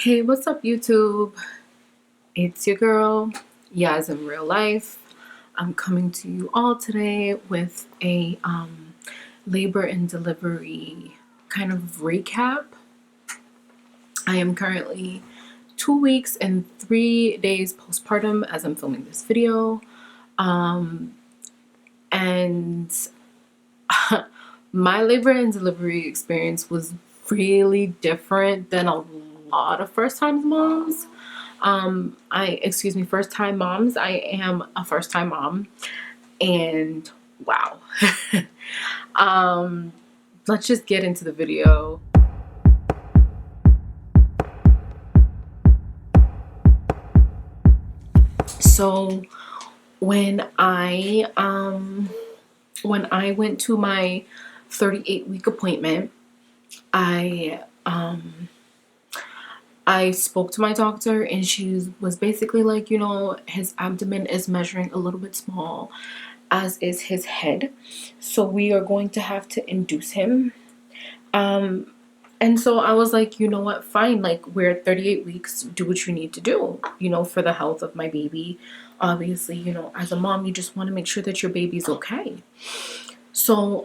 Hey, what's up, YouTube? It's your girl, Yaz in real life. I'm coming to you all today with a labor and delivery kind of recap. I am currently 2 weeks and 3 days postpartum as I'm filming this video. And my labor and delivery experience was really different than a lot of first-time moms. First-time moms. I am a first-time mom, and wow. Let's just get into the video. So when I went to my 38-week appointment, I spoke to my doctor, and she was basically like, his abdomen is measuring a little bit small, as is his head. So we are going to have to induce him. And so I was like, you know what, fine. Like, we're at 38 weeks. Do what you need to do, for the health of my baby. Obviously, as a mom, you just want to make sure that your baby's okay. So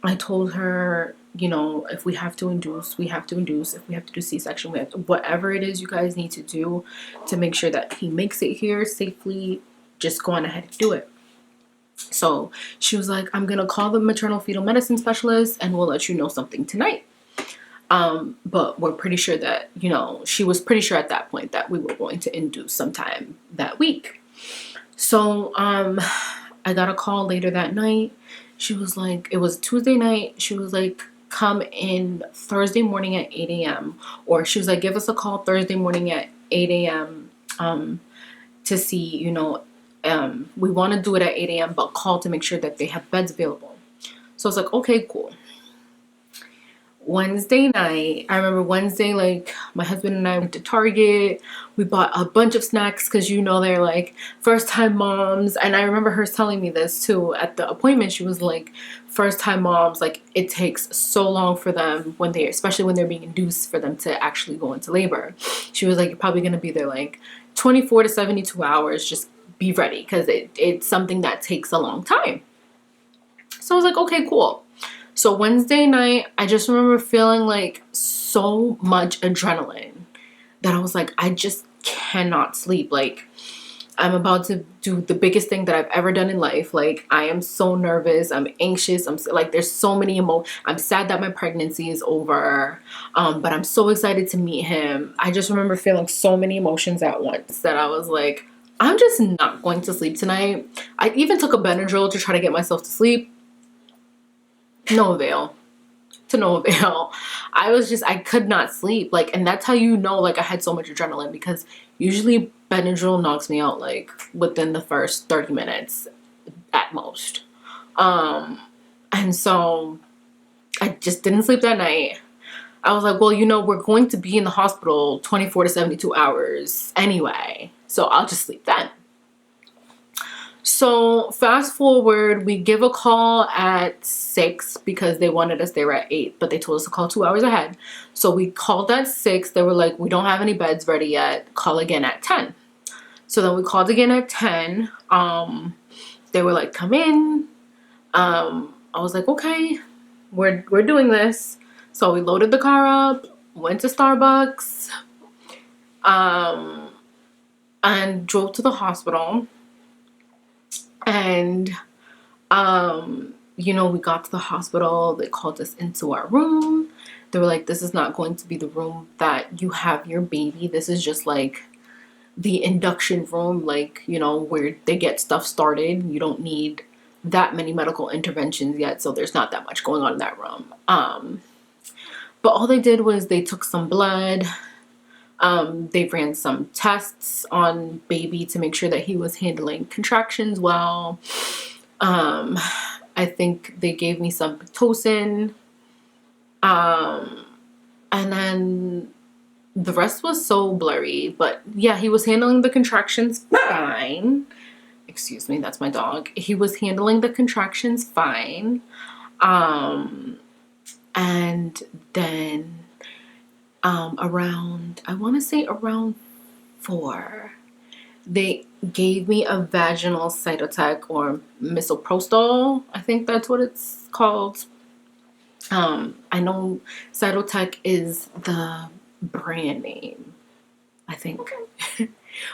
I told her, if we have to induce, we have to induce. If we have to do C-section, we have to, whatever it is you guys need to do to make sure that he makes it here safely, just go on ahead and do it. So she was like, I'm going to call the maternal fetal medicine specialist and we'll let you know something tonight. But we're pretty sure that, she was pretty sure at that point that we were going to induce sometime that week. So I got a call later that night. She was like, it was Tuesday night. She was like, come in Thursday morning at 8 a.m. Or she was like, give us a call Thursday morning at 8 a.m. To see, we want to do it at 8 a.m. but call to make sure that they have beds available. So I was like, okay, cool. Wednesday night, I remember Wednesday, like, my husband and I went to Target. We bought a bunch of snacks because, they're like first-time moms. And I remember her telling me this too at the appointment. She was like, first-time moms, like, it takes so long for them especially when they're being induced, for them to actually go into labor. She was like, you're probably going to be there like 24 to 72 hours. Just be ready, because it's something that takes a long time. So I was like, okay, cool. So Wednesday night, I just remember feeling like so much adrenaline that I was like, I just cannot sleep. Like, I'm about to do the biggest thing that I've ever done in life. Like, I am so nervous. I'm anxious. I'm like, there's so many emotions. I'm sad that my pregnancy is over. But I'm so excited to meet him. I just remember feeling so many emotions at once that I was like, I'm just not going to sleep tonight. I even took a Benadryl to try to get myself to sleep. No avail. To no avail. I could not sleep. Like, and that's how like, I had so much adrenaline, because usually Benadryl knocks me out like within the first 30 minutes at most. And so I just didn't sleep that night. I was like, well, we're going to be in the hospital 24 to 72 hours anyway, so I'll just sleep then. So fast forward, we give a call at 6 because they wanted us there at 8, but they told us to call 2 hours ahead. So we called at 6. They were like, we don't have any beds ready yet. Call again at 10. So then we called again at 10. They were like, come in. I was like, okay, we're doing this. So we loaded the car up, went to Starbucks, and drove to the hospital. And, we got to the hospital. They called us into our room. They were like, this is not going to be the room that you have your baby. This is just like the induction room, like, where they get stuff started. You don't need that many medical interventions yet, so there's not that much going on in that room. But all they did was they took some blood. They ran some tests on baby to make sure that he was handling contractions well. I think they gave me some Pitocin. And then the rest was so blurry. But yeah, he was handling the contractions fine. Excuse me, that's my dog. He was handling the contractions fine. And then around, I want to say around 4, they gave me a vaginal cytotec or misoprostol. I think that's what it's called. I know cytotec is the brand name, I think.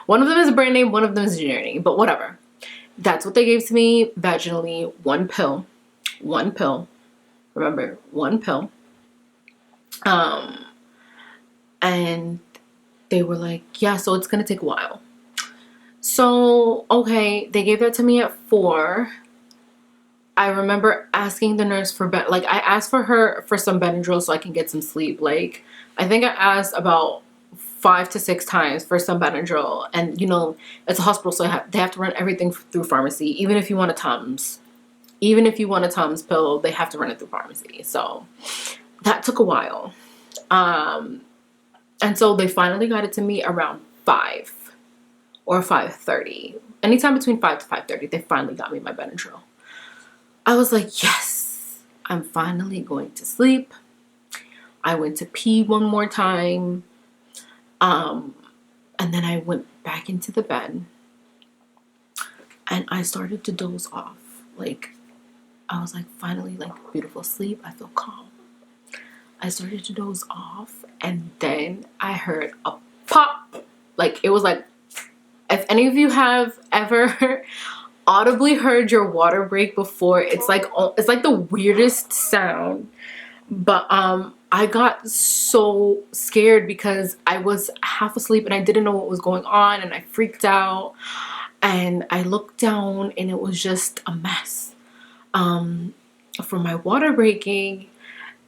One of them is a brand name, one of them is a generic name, but whatever. That's what they gave to me vaginally. One pill. Remember, one pill. And they were like, yeah, so it's gonna take a while. So, okay, they gave that to me at 4. I remember asking the nurse for I asked for her for some Benadryl so I can get some sleep. Like, I think I asked about 5 to 6 times for some Benadryl, and it's a hospital, so they have to run everything through pharmacy. Even if you want a Tums pill, they have to run it through pharmacy. So that took a while. And so they finally got it to me around 5 or 5:30. Anytime between 5 to 5:30, they finally got me my Benadryl. I was like, yes, I'm finally going to sleep. I went to pee one more time. And then I went back into the bed and I started to doze off. Like, I was like, finally, like, beautiful sleep. I feel calm. I started to doze off, and then I heard a pop. Like, it was like, if any of you have ever audibly heard your water break before, it's like the weirdest sound. But I got so scared because I was half asleep and I didn't know what was going on, and I freaked out, and I looked down and it was just a mess from my water breaking.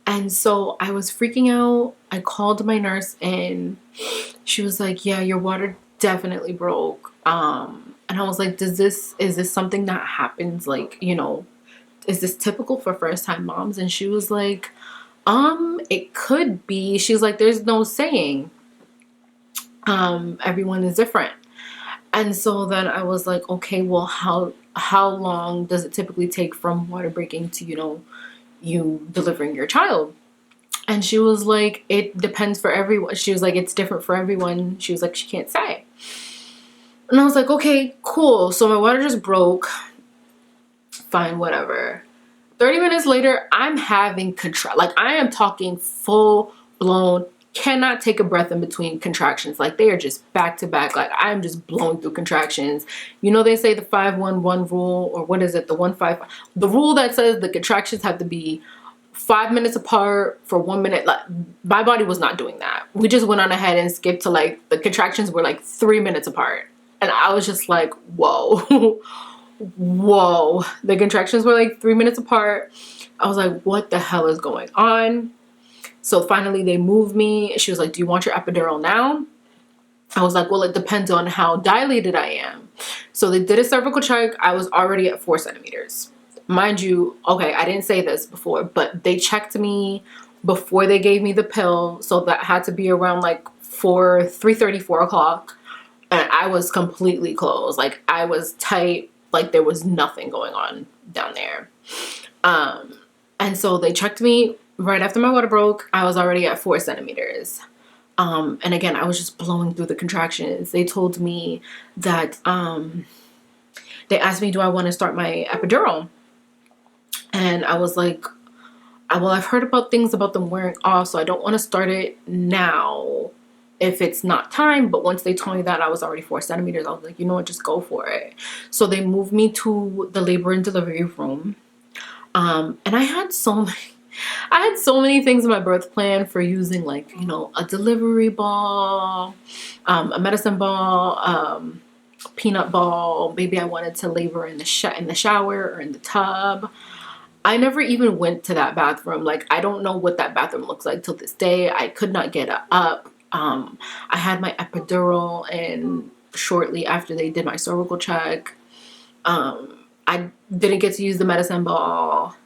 And so I was freaking out. I called my nurse and she was like, yeah, your water definitely broke. And I was like, is this something that happens, like, is this typical for first time moms? And she was like, it could be. She's like, there's no saying. Everyone is different. And so then I was like, okay, well, how long does it typically take from water breaking to, you delivering your child? And she was like, it depends for everyone. She was like, it's different for everyone. She was like, she can't say. And I was like, okay, cool. So my water just broke. Fine, whatever. 30 minutes later, I'm having like, I am talking full blown, cannot take a breath in between contractions. Like, they are just back to back. Like, I'm just blowing through contractions. They say the 5-1-1 rule, or what is it? The 1-5, the rule that says the contractions have to be 5 minutes apart for 1 minute. Like, my body was not doing that. We just went on ahead and skipped to, like, the contractions were like 3 minutes apart. And I was just like, whoa. Whoa. The contractions were like 3 minutes apart. I was like, what the hell is going on? So finally they moved me. She was like, do you want your epidural now? I was like, well, it depends on how dilated I am. So they did a cervical check. I was already at 4 centimeters. Mind you, okay, I didn't say this before, but they checked me before they gave me the pill. So that had to be around like 3:30, 4 o'clock. And I was completely closed. Like, I was tight. Like, there was nothing going on down there. And so they checked me right after my water broke. I was already at 4 centimeters. And again, I was just blowing through the contractions. They told me that, they asked me, do I want to start my epidural? And I was like, well, I've heard about things about them wearing off, so I don't want to start it now if it's not time. But once they told me that I was already 4 centimeters, I was like, you know what, just go for it. So they moved me to the labor and delivery room. And I had so many things in my birth plan for using, like, a delivery ball, a medicine ball, peanut ball. Maybe I wanted to labor in the shower or in the tub. I never even went to that bathroom. Like, I don't know what that bathroom looks like till this day. I could not get up. I had my epidural, and shortly after they did my cervical check, I didn't get to use the medicine ball.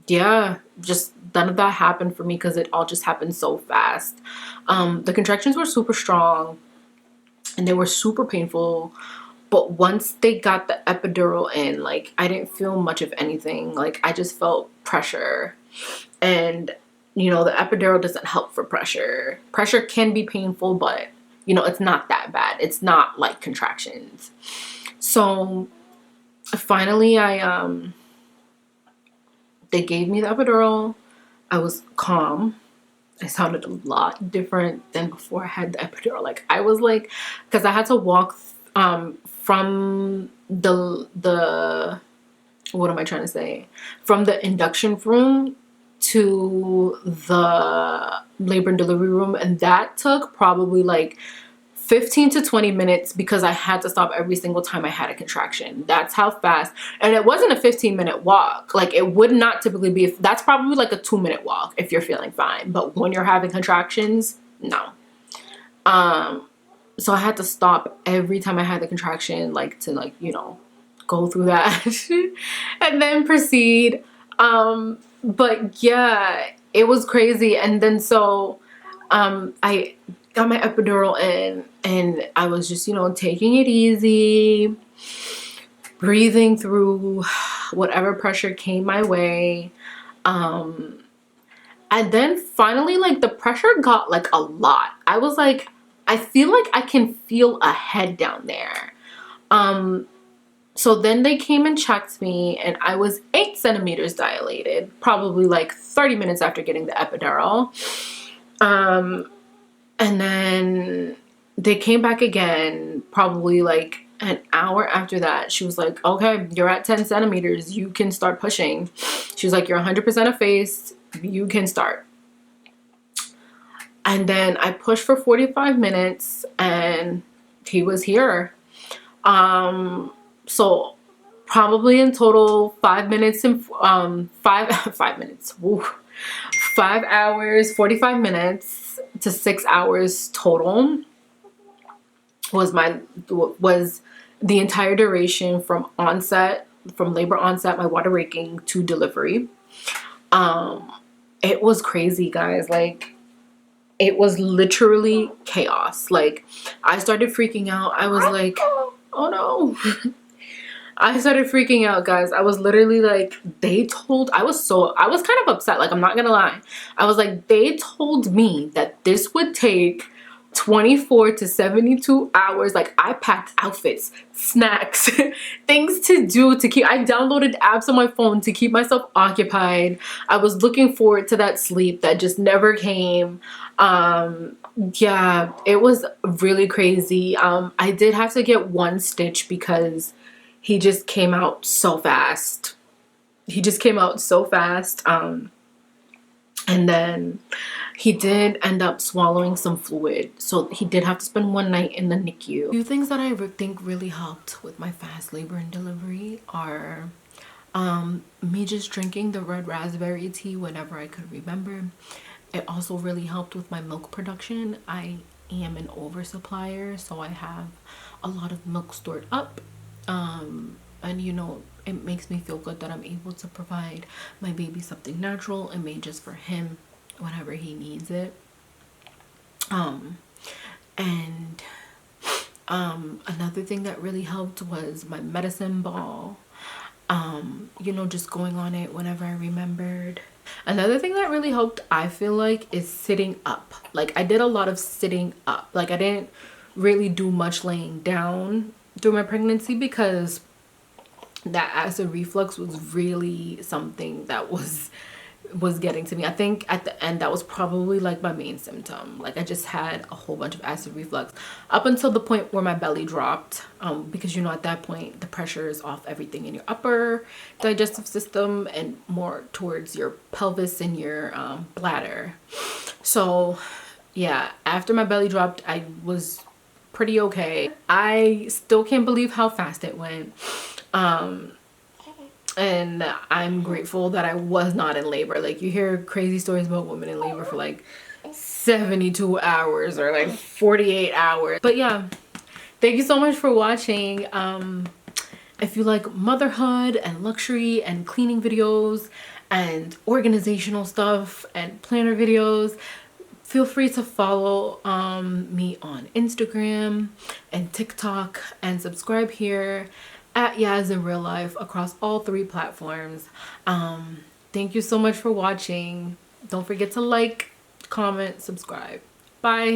Yeah, just none of that happened for me because it all just happened so fast. The contractions were super strong and they were super painful. But once they got the epidural in, like, I didn't feel much of anything. Like, I just felt pressure. And you know, the epidural doesn't help for pressure. Pressure can be painful, but you know, it's not that bad. It's not like contractions. So finally they gave me the epidural. I was calm. I sounded a lot different than before I had the epidural. Like I was like, because I had to walk from the what am I trying to say? From the induction room to the labor and delivery room, and that took probably like 15 to 20 minutes because I had to stop every single time I had a contraction. That's how fast. And it wasn't a 15-minute walk. Like it would not typically be. That's probably like a 2-minute walk if you're feeling fine. But when you're having contractions, no. So I had to stop every time I had the contraction, like to like, you know, go through that and then proceed. But yeah, it was crazy. And then so I got my epidural in, and I was just, you know, taking it easy, breathing through whatever pressure came my way. And then finally, like, the pressure got like a lot. I was like, I feel like I can feel a head down there. So then they came and checked me, and I was 8 centimeters dilated, probably like 30 minutes after getting the epidural. And then they came back again, probably like an hour after that. She was like, okay, you're at 10 centimeters. You can start pushing. She was like, you're 100% effaced. You can start. And then I pushed for 45 minutes and he was here. So probably in total 5 minutes and 5 minutes. Woo. 5 hours, 45 minutes to 6 hours total was the entire duration from labor onset, my water breaking, to delivery. It was crazy, guys. Like, it was literally chaos. Like, I started freaking out. I was like, oh no. I started freaking out, guys. I was literally like, I was kind of upset. Like, I'm not gonna lie. I was like, they told me that this would take 24 to 72 hours. Like, I packed outfits, snacks, things to do I downloaded apps on my phone to keep myself occupied. I was looking forward to that sleep that just never came. Yeah, it was really crazy. I did have to get 1 stitch because he just came out so fast. And then he did end up swallowing some fluid. So he did have to spend 1 night in the NICU. A few things that I think really helped with my fast labor and delivery are me just drinking the red raspberry tea whenever I could remember. It also really helped with my milk production. I am an oversupplier, so I have a lot of milk stored up. And you know, it makes me feel good that I'm able to provide my baby something natural and made just for him whenever he needs it. Another thing that really helped was my medicine ball. You know, just going on it whenever I remembered. Another thing that really helped, I feel like, is sitting up. Like, I did a lot of sitting up. Like, I didn't really do much laying down through my pregnancy because that acid reflux was really something that was getting to me. I think at the end that was probably like my main symptom. Like, I just had a whole bunch of acid reflux up until the point where my belly dropped, because you know, at that point the pressure is off everything in your upper digestive system and more towards your pelvis and your bladder. So yeah, after my belly dropped, I was pretty okay. I still can't believe how fast it went. And I'm grateful that I was not in labor. Like, you hear crazy stories about women in labor for like 72 hours or like 48 hours. But yeah, thank you so much for watching. If you like motherhood and luxury and cleaning videos and organizational stuff and planner videos, feel free to follow me on Instagram and TikTok, and subscribe here at Yaz in Real Life across all 3 platforms. Thank you so much for watching. Don't forget to like, comment, subscribe. Bye.